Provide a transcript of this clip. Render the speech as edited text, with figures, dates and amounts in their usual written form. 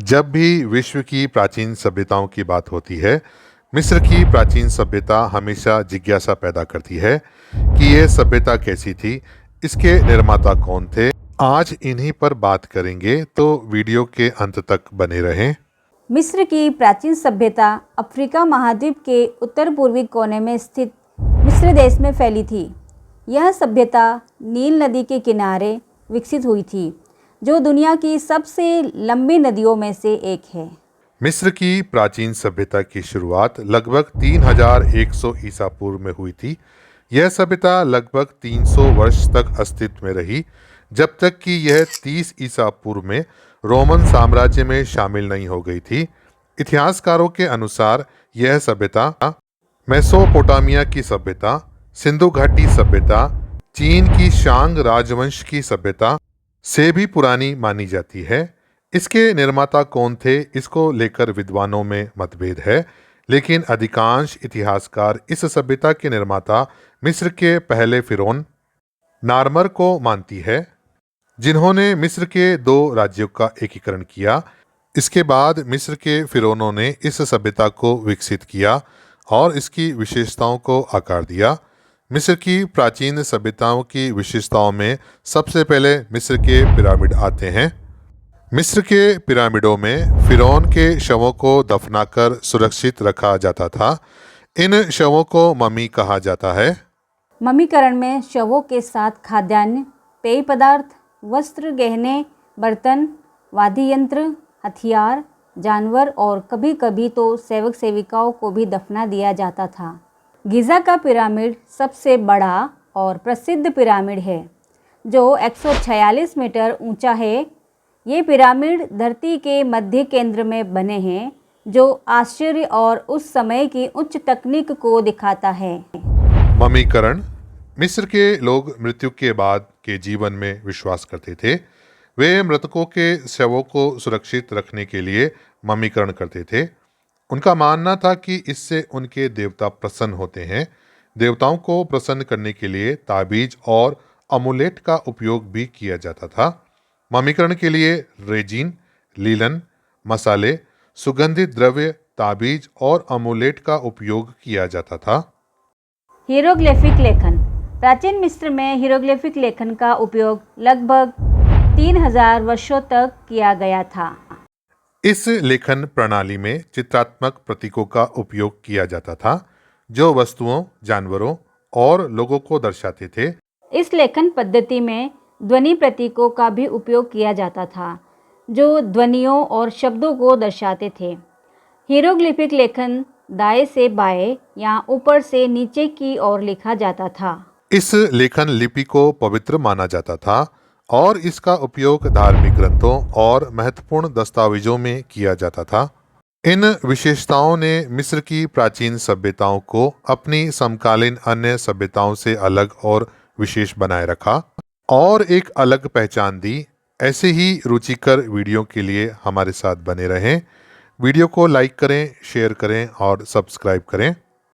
जब भी विश्व की प्राचीन सभ्यताओं की बात होती है, मिस्र की प्राचीन सभ्यता हमेशा जिज्ञासा पैदा करती है कि यह सभ्यता कैसी थी, इसके निर्माता कौन थे। आज इन्हीं पर बात करेंगे, तो वीडियो के अंत तक बने रहें। मिस्र की प्राचीन सभ्यता अफ्रीका महाद्वीप के उत्तर पूर्वी कोने में स्थित मिस्र देश में फैली थी। यह सभ्यता नील नदी के किनारे विकसित हुई थी, जो दुनिया की सबसे लंबी नदियों में से एक है। मिस्र की प्राचीन सभ्यता की शुरुआत लगभग 3100 ईसा पूर्व में हुई थी। यह सभ्यता लगभग 300 वर्ष तक अस्तित्व में रही, जब तक कि यह 30 ईसा पूर्व में रोमन साम्राज्य में शामिल नहीं हो गई थी। इतिहासकारों के अनुसार यह सभ्यता मेसोपोटामिया की सभ्यता, सिंधु घाटी सभ्यता, चीन की शांग राजवंश की सभ्यता से भी पुरानी मानी जाती है। इसके निर्माता कौन थे, इसको लेकर विद्वानों में मतभेद है, लेकिन अधिकांश इतिहासकार इस सभ्यता के निर्माता मिस्र के पहले फिरौन नार्मर को मानती है, जिन्होंने मिस्र के 2 राज्यों का एकीकरण किया। इसके बाद मिस्र के फिरौनों ने इस सभ्यता को विकसित किया और इसकी विशेषताओं को आकार दिया। मिस्र की प्राचीन सभ्यताओं की विशेषताओं में सबसे पहले मिस्र के पिरामिड आते हैं। मिस्र के पिरामिडों में फिरौन के शवों को दफनाकर सुरक्षित रखा जाता था। इन शवों को ममी कहा जाता है। मम्मीकरण में शवों के साथ खाद्यान्न, पेय पदार्थ, वस्त्र, गहने, बर्तन, वाद्य यंत्र, हथियार, जानवर और कभी कभी तो सेवक सेविकाओं को भी दफना दिया जाता था। गीज़ा का पिरामिड सबसे बड़ा और प्रसिद्ध पिरामिड है, जो 146 मीटर ऊंचा है। ये पिरामिड धरती के मध्य केंद्र में बने हैं, जो आश्चर्य और उस समय की उच्च तकनीक को दिखाता है। ममीकरण। मिस्र के लोग मृत्यु के बाद के जीवन में विश्वास करते थे। वे मृतकों के शवों को सुरक्षित रखने के लिए ममीकरण करते थे। उनका मानना था कि इससे उनके देवता प्रसन्न होते हैं। देवताओं को प्रसन्न करने के लिए ताबीज और अमुलेट का उपयोग भी किया जाता था। ममीकरण के लिए रेजिन, लीलन, मसाले, सुगंधित द्रव्य, ताबीज और अमुलेट का उपयोग किया जाता था। हीरोग्लिफिक लेखन। प्राचीन मिस्र में हीरोग्लिफिक लेखन का उपयोग लगभग 3000 वर्षों तक किया गया था। इस लेखन प्रणाली में चित्रात्मक प्रतीकों का उपयोग किया जाता था, जो वस्तुओं, जानवरों और लोगों को दर्शाते थे। इस लेखन पद्धति में ध्वनि प्रतीकों का भी उपयोग किया जाता था, जो ध्वनियों और शब्दों को दर्शाते थे। हीरोग्लिफिक लेखन दाएं से बाएं या ऊपर से नीचे की ओर लिखा जाता था। इस लेखन लिपि को पवित्र माना जाता था और इसका उपयोग धार्मिक ग्रंथों और महत्वपूर्ण दस्तावेजों में किया जाता था। इन विशेषताओं ने मिस्र की प्राचीन सभ्यताओं को अपनी समकालीन अन्य सभ्यताओं से अलग और विशेष बनाए रखा और एक अलग पहचान दी। ऐसे ही रुचिकर वीडियो के लिए हमारे साथ बने रहें। वीडियो को लाइक करें, शेयर करें और सब्सक्राइब करें।